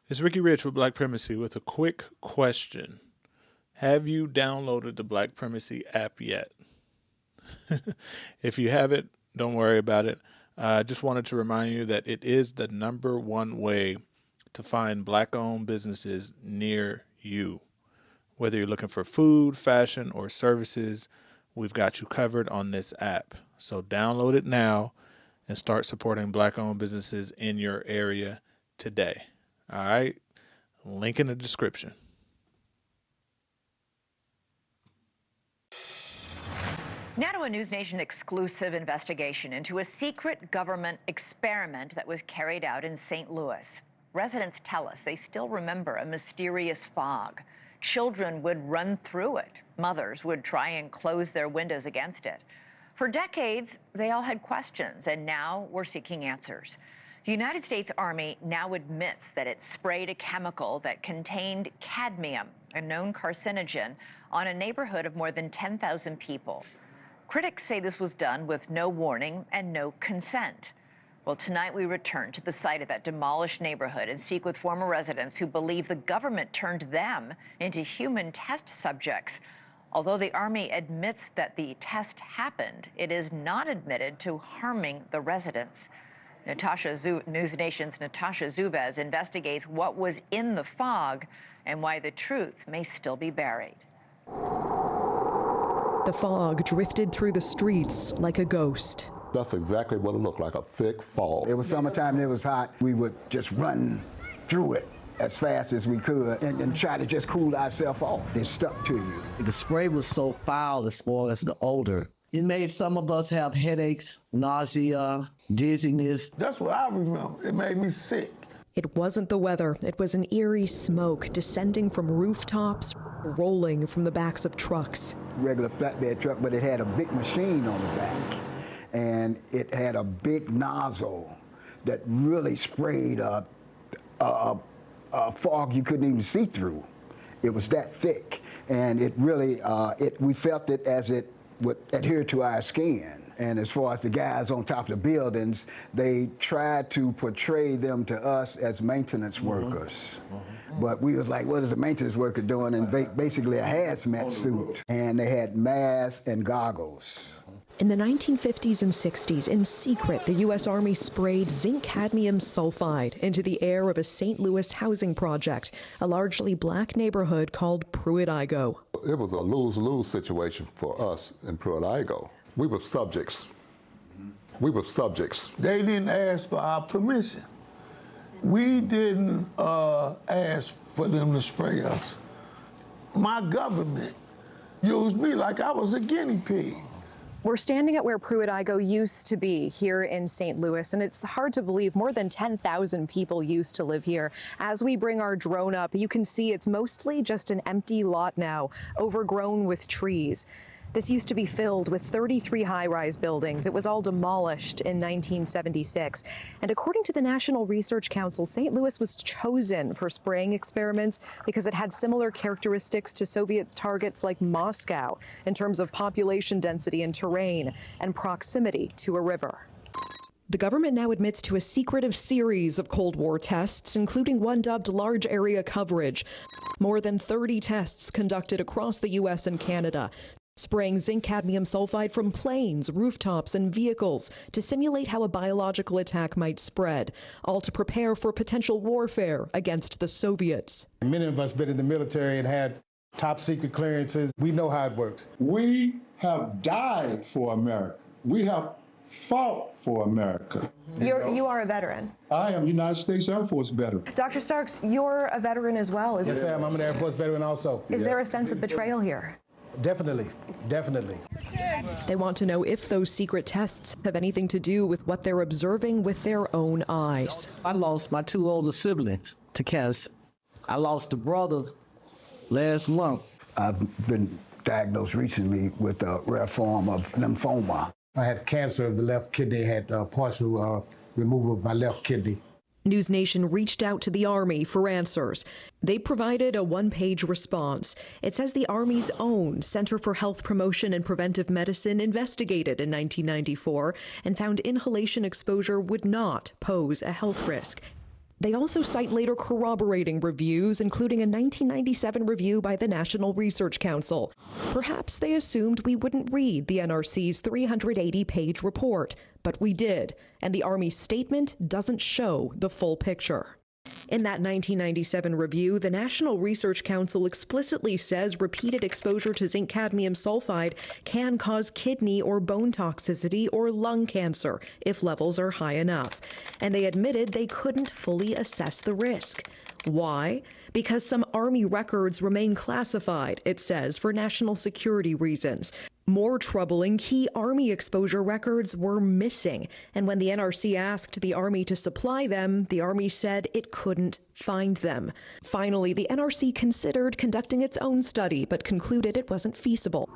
It's Ricky Rich with Black Primacy with a quick question. Have you downloaded the Black Primacy app yet? If you haven't, don't worry about it. I just wanted to remind you that it is the number one way to find Black-owned businesses near you. Whether you're looking for food, fashion, or services, we've got you covered on this app. So download it now and start supporting Black-owned businesses in your area today. All right? Link in the description. Now to a News Nation exclusive investigation into a secret government experiment that was carried out in St. Louis. Residents tell us they still remember a mysterious fog. Children would run through it. Mothers would try and close their windows against it. For decades, they all had questions, and now we're seeking answers. The United States Army now admits that it sprayed a chemical that contained cadmium, a known carcinogen, on a neighborhood of more than 10,000 people. Critics say this was done with no warning and no consent. Well, tonight we return to the site of that demolished neighborhood and speak with former residents who believe the government turned them into human test subjects. Although the Army admits that the test happened, it is not admitted to harming the residents. News Nation's Natasha Zuvez investigates what was in the fog and why the truth may still be buried. The fog drifted through the streets like a ghost. That's exactly what it looked like, a thick fog. It was summertime and it was hot. We would just run through it as fast as we could and try to just cool ourselves off. It stuck to you. The spray was so foul as far as the odor. It made some of us have headaches, nausea, dizziness. That's what I remember. It made me sick. It wasn't the weather. It was an eerie smoke descending from rooftops, rolling from the backs of trucks. Regular flatbed truck, but it had a big machine on the back. And it had a big nozzle that really sprayed a fog you couldn't even see through. It was that thick. And it really, we felt it as it would adhere to our skin. And as far as the guys on top of the buildings, they tried to portray them to us as maintenance workers. But we was like, what is a maintenance worker doing? And basically a hazmat suit. And they had masks and goggles. In the 1950s and 60s, in secret, the U.S. Army sprayed zinc cadmium sulfide into the air of a St. Louis housing project, a largely Black neighborhood called Pruitt-Igoe. It was a lose-lose situation for us in Pruitt-Igoe. We were subjects. We were subjects. They didn't ask for our permission. We didn't ask for them to spray us. My government used me like I was a guinea pig. We're standing at where Pruitt-Igoe used to be here in St. Louis, and it's hard to believe more than 10,000 people used to live here. As we bring our drone up, you can see it's mostly just an empty lot now, overgrown with trees. This used to be filled with 33 high-rise buildings. It was all demolished in 1976. And according to the National Research Council, St. Louis was chosen for spraying experiments because it had similar characteristics to Soviet targets like Moscow in terms of population density and terrain and proximity to a river. The government now admits to a secretive series of Cold War tests, including one dubbed large area coverage. More than 30 tests conducted across the U.S. and Canada, spraying zinc cadmium sulfide from planes, rooftops, and vehicles to simulate how a biological attack might spread, all to prepare for potential warfare against the Soviets. Many of us been in the military and had top secret clearances. We know how it works. We have died for America. We have fought for America. You are a veteran. I am United States Air Force veteran. Dr. Starks, you're a veteran as well, isn't Yes, I am. I'm an Air Force veteran also. Is there a sense of betrayal here? Definitely, definitely. They want to know if those secret tests have anything to do with what they're observing with their own eyes. I lost my two older siblings to cancer. I lost a brother last month. I've been diagnosed recently with a rare form of lymphoma. I had cancer of the left kidney, had partial removal of my left kidney. News Nation reached out to the Army for answers. They provided a one-page response. It says the Army's own Center for Health Promotion and Preventive Medicine investigated in 1994 and found inhalation exposure would not pose a health risk. They also cite later corroborating reviews, including a 1997 review by the National Research Council. Perhaps they assumed we wouldn't read the NRC's 380-page report, but we did, and the Army's statement doesn't show the full picture. In that 1997 review, the National Research Council explicitly says repeated exposure to zinc cadmium sulfide can cause kidney or bone toxicity or lung cancer if levels are high enough. And they admitted they couldn't fully assess the risk. Why? Because some Army records remain classified, it says, for national security reasons. More troubling, key Army exposure records were missing, and when the NRC asked the Army to supply them, the Army said it couldn't find them. Finally, the NRC considered conducting its own study, but concluded it wasn't feasible.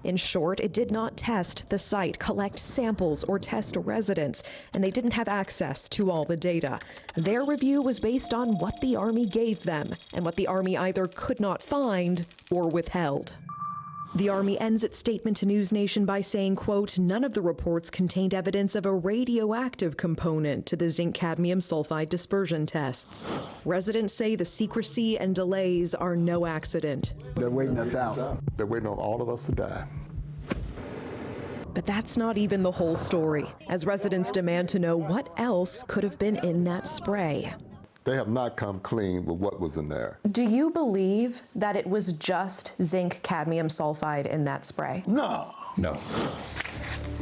In short, it did not test the site, collect samples, or test residents, and they didn't have access to all the data. Their review was based on what the Army gave them, and what the Army either could not find or withheld. The Army ends its statement to News Nation by saying, quote, none of the reports contained evidence of a radioactive component to the zinc cadmium sulfide dispersion tests. Residents say the secrecy and delays are no accident. They're waiting us out. They're waiting on all of us to die. But that's not even the whole story, as residents demand to know what else could have been in that spray. They have not come clean with what was in there. Do you believe that it was just zinc cadmium sulfide in that spray? No. No.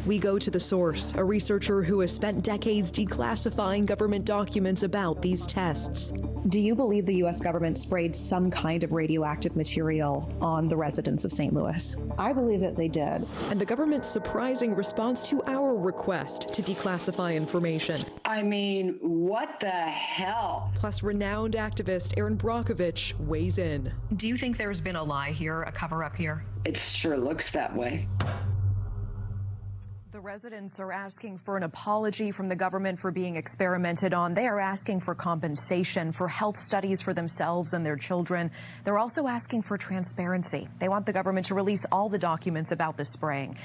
We go to the source, a researcher who has spent decades declassifying government documents about these tests. Do you believe the U.S. government sprayed some kind of radioactive material on the residents of St. Louis? I believe that they did. And the government's surprising response to our request to declassify information. I mean, what the hell? Plus, renowned activist Erin Brockovich weighs in. Do you think there's been a lie here, a cover-up here? It sure looks that way. The residents are asking for an apology from the government for being experimented on. They are asking for compensation, for health studies for themselves and their children. They're also asking for transparency. They want the government to release all the documents about the spraying.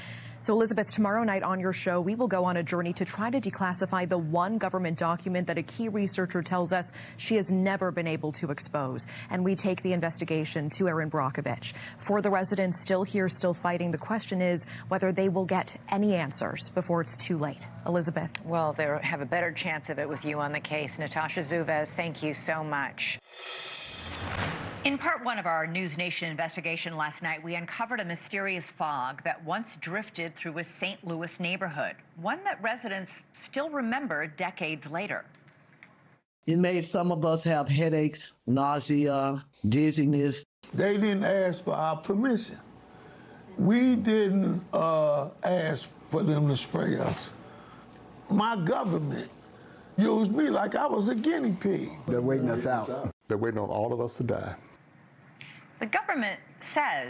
So, Elizabeth, tomorrow night on your show, we will go on a journey to try to declassify the one government document that a key researcher tells us she has never been able to expose. And we take the investigation to Erin Brockovich. For the residents still here, still fighting, the question is whether they will get any answers before it's too late. Elizabeth. Well, they have a better chance of it with you on the case. Natasha Zuvez, thank you so much. In part one of our News Nation investigation last night, we uncovered a mysterious fog that once drifted through a St. Louis neighborhood, one that residents still remember decades later. It made some of us have headaches, nausea, dizziness. They didn't ask for our permission. We didn't ask for them to spray us. My government used me like I was a guinea pig. They're waiting us out. They're waiting on all of us to die. The government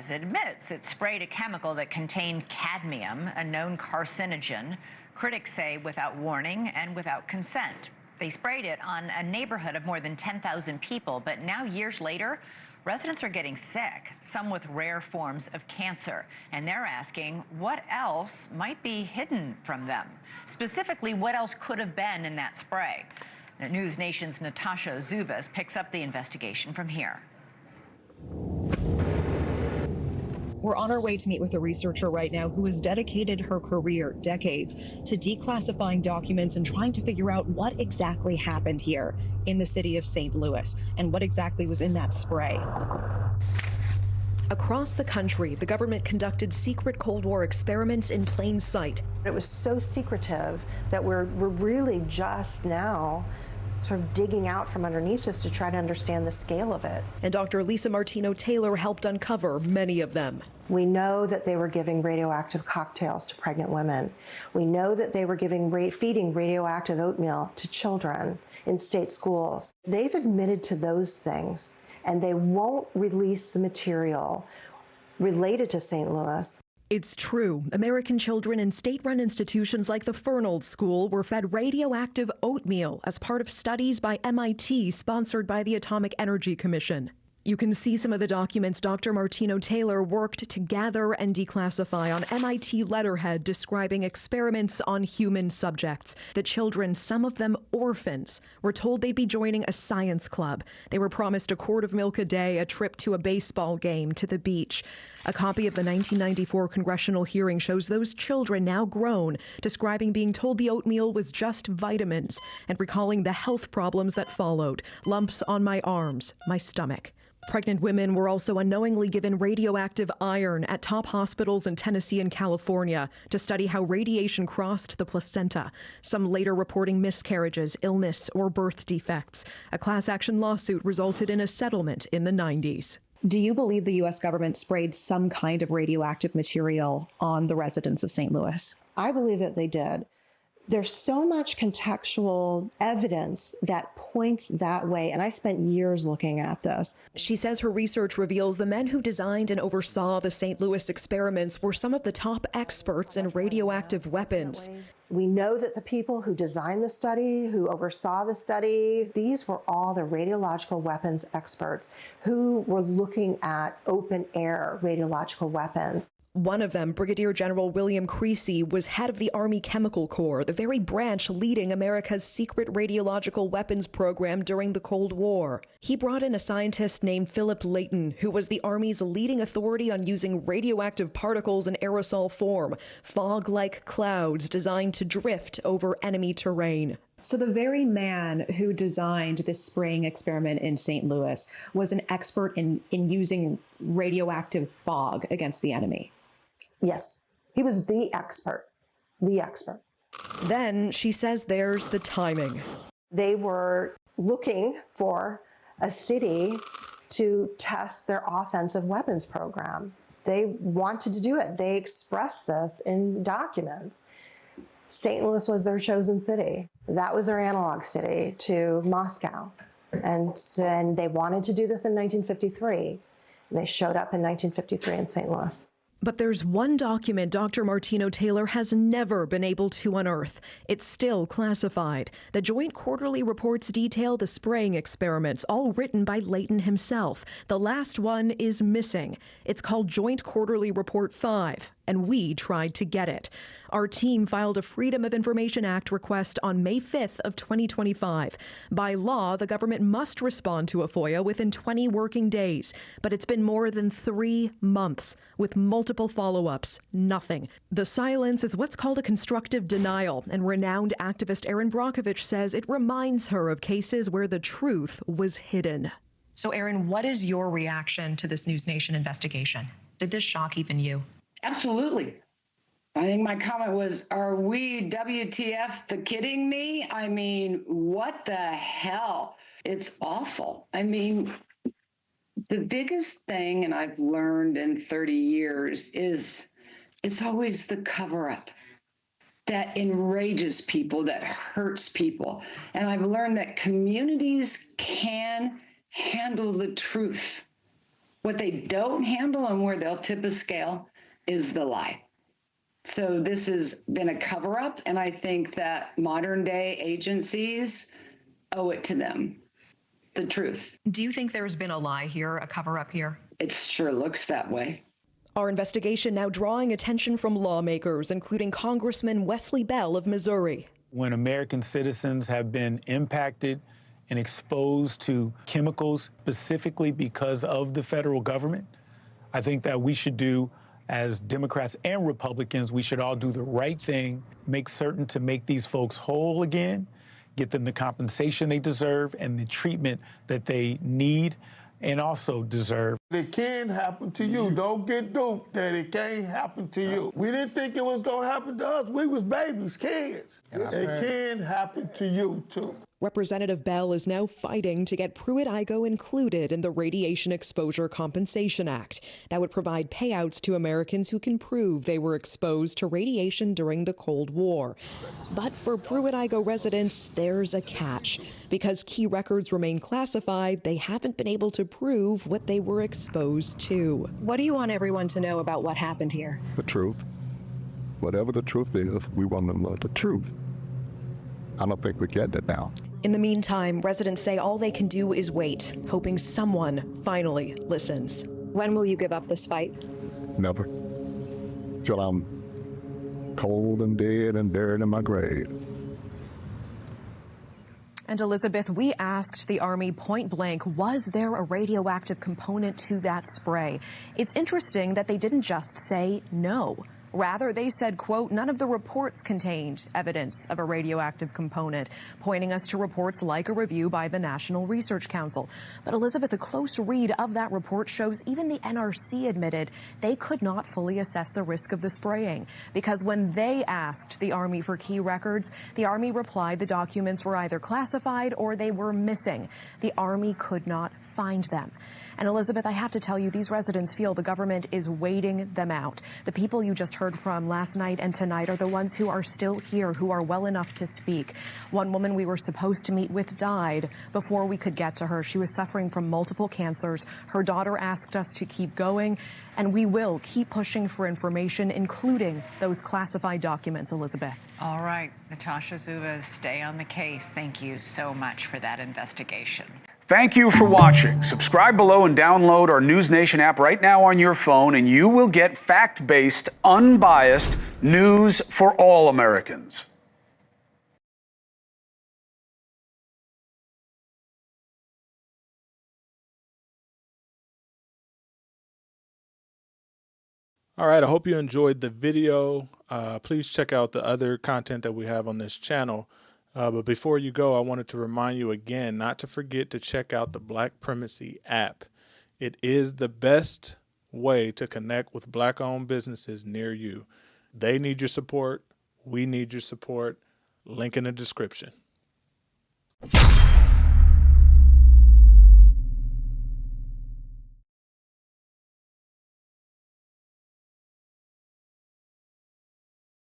admits it sprayed a chemical that contained cadmium, a known carcinogen, critics say without warning and without consent. They sprayed it on a neighborhood of more than 10,000 people, but now years later, residents are getting sick, some with rare forms of cancer, and they're asking what else might be hidden from them. Specifically, what else could have been in that spray? News Nation's Natasha Zuvez picks up the investigation from here. We're on our way to meet with a researcher right now who has dedicated her career, decades, to declassifying documents and trying to figure out what exactly happened here in the city of St. Louis and what exactly was in that spray. Across the country, the government conducted secret Cold War experiments in plain sight. It was so secretive that we're really just now sort of digging out from underneath us to try to understand the scale of it. And Dr. Lisa Martino-Taylor helped uncover many of them. We know that they were giving radioactive cocktails to pregnant women. We know that they were feeding radioactive oatmeal to children in state schools. They've admitted to those things, and they won't release the material related to St. Louis. It's true. American children in state-run institutions like the Fernald School were fed radioactive oatmeal as part of studies by MIT sponsored by the Atomic Energy Commission. You can see some of the documents Dr. Martino Taylor worked to gather and declassify on MIT letterhead describing experiments on human subjects. The children, some of them orphans, were told they'd be joining a science club. They were promised a quart of milk a day, a trip to a baseball game, to the beach. A copy of the 1994 congressional hearing shows those children, now grown, describing being told the oatmeal was just vitamins and recalling the health problems that followed: lumps on my arms, my stomach. Pregnant women were also unknowingly given radioactive iron at top hospitals in Tennessee and California to study how radiation crossed the placenta, some later reporting miscarriages, illness, or birth defects. A class action lawsuit resulted in a settlement in the 90s. Do you believe the U.S. government sprayed some kind of radioactive material on the residents of St. Louis? I believe that they did. There's so much contextual evidence that points that way, and I spent years looking at this. She says her research reveals the men who designed and oversaw the St. Louis experiments were some of the top experts in radioactive weapons. We know that the people who designed the study, who oversaw the study, these were all the radiological weapons experts who were looking at open-air radiological weapons. One of them, Brigadier General William Creasy, was head of the Army Chemical Corps, the very branch leading America's secret radiological weapons program during the Cold War. He brought in a scientist named Philip Layton, who was the Army's leading authority on using radioactive particles in aerosol form, fog-like clouds designed to drift over enemy terrain. So the very man who designed this spraying experiment in St. Louis was an expert in using radioactive fog against the enemy. Yes, he was the expert, the expert. Then she says there's the timing. They were looking for a city to test their offensive weapons program. They wanted to do it. They expressed this in documents. St. Louis was their chosen city. That was their analog city to Moscow. And they wanted to do this in 1953. They showed up in 1953 in St. Louis. But there's one document Dr. Martino Taylor has never been able to unearth. It's still classified. The Joint Quarterly Reports detail the spraying experiments, all written by Layton himself. The last one is missing. It's called Joint Quarterly Report 5, and we tried to get it. Our team filed a Freedom of Information Act request on May 5th of 2025. By law, the government must respond to a FOIA within 20 working days. But it's been more than 3 months with multiple follow-ups. Nothing. The silence is what's called a constructive denial, and renowned activist Erin Brockovich says it reminds her of cases where the truth was hidden. So, Erin, what is your reaction to this News Nation investigation? Did this shock even you? Absolutely. I think my comment was, are we WTF the kidding me? I mean, what the hell? It's awful. I mean, the biggest thing, and I've learned in 30 years, is it's always the cover-up that enrages people, that hurts people. And I've learned that communities can handle the truth. What they don't handle and where they'll tip a scale is the lie. So this has been a cover-up, and I think that modern-day agencies owe it to them, the truth. Do you think there's been a lie here, a cover-up here? It sure looks that way. Our investigation now drawing attention from lawmakers, including Congressman Wesley Bell of Missouri. When American citizens have been impacted and exposed to chemicals specifically because of the federal government, I think that we should do, as Democrats and Republicans, we should all do the right thing, make certain to make these folks whole again, get them the compensation they deserve and the treatment that they need and also deserve. It can happen to you. Don't get duped that it can't happen to you. We didn't think it was going to happen to us. We was babies, kids. It can happen to you, too. Representative Bell is now fighting to get Pruitt-Igoe included in the Radiation Exposure Compensation Act. That would provide payouts to Americans who can prove they were exposed to radiation during the Cold War. But for Pruitt-Igoe residents, there's a catch. Because key records remain classified, they haven't been able to prove what they were exposed to. What do you want everyone to know about what happened here? The truth. Whatever the truth is, we want to know the truth. I don't think we get it now. In the meantime, residents say all they can do is wait, hoping someone finally listens. When will you give up this fight? Never. Till I'm cold and dead and buried in my grave. And Elizabeth, we asked the Army point blank, was there a radioactive component to that spray? It's interesting that they didn't just say no. Rather, they said, quote, none of the reports contained evidence of a radioactive component, pointing us to reports like a review by the National Research Council. But Elizabeth, a close read of that report shows even the NRC admitted they could not fully assess the risk of the spraying, because when they asked the Army for key records, the Army replied the documents were either classified or they were missing. The Army could not find them. And Elizabeth, I have to tell you, these residents feel the government is waiting them out. The people you just heard from last night and tonight are the ones who are still here, who are well enough to speak. One woman we were supposed to meet with died before we could get to her. She was suffering from multiple cancers. Her daughter asked us to keep going, and we will keep pushing for information, including those classified documents, Elizabeth. All right, Natasha Zuva, stay on the case. Thank you so much for that investigation. Thank you for watching. Subscribe below and download our News Nation app right now on your phone, and you will get fact-based, unbiased news for all Americans. All right, I hope you enjoyed the video. Please check out the other content that we have on this channel. But before you go, I wanted to remind you again not to forget to check out the Black Primacy app. It is the best way to connect with Black-owned businesses near you. They need your support. We need your support. Link in the description.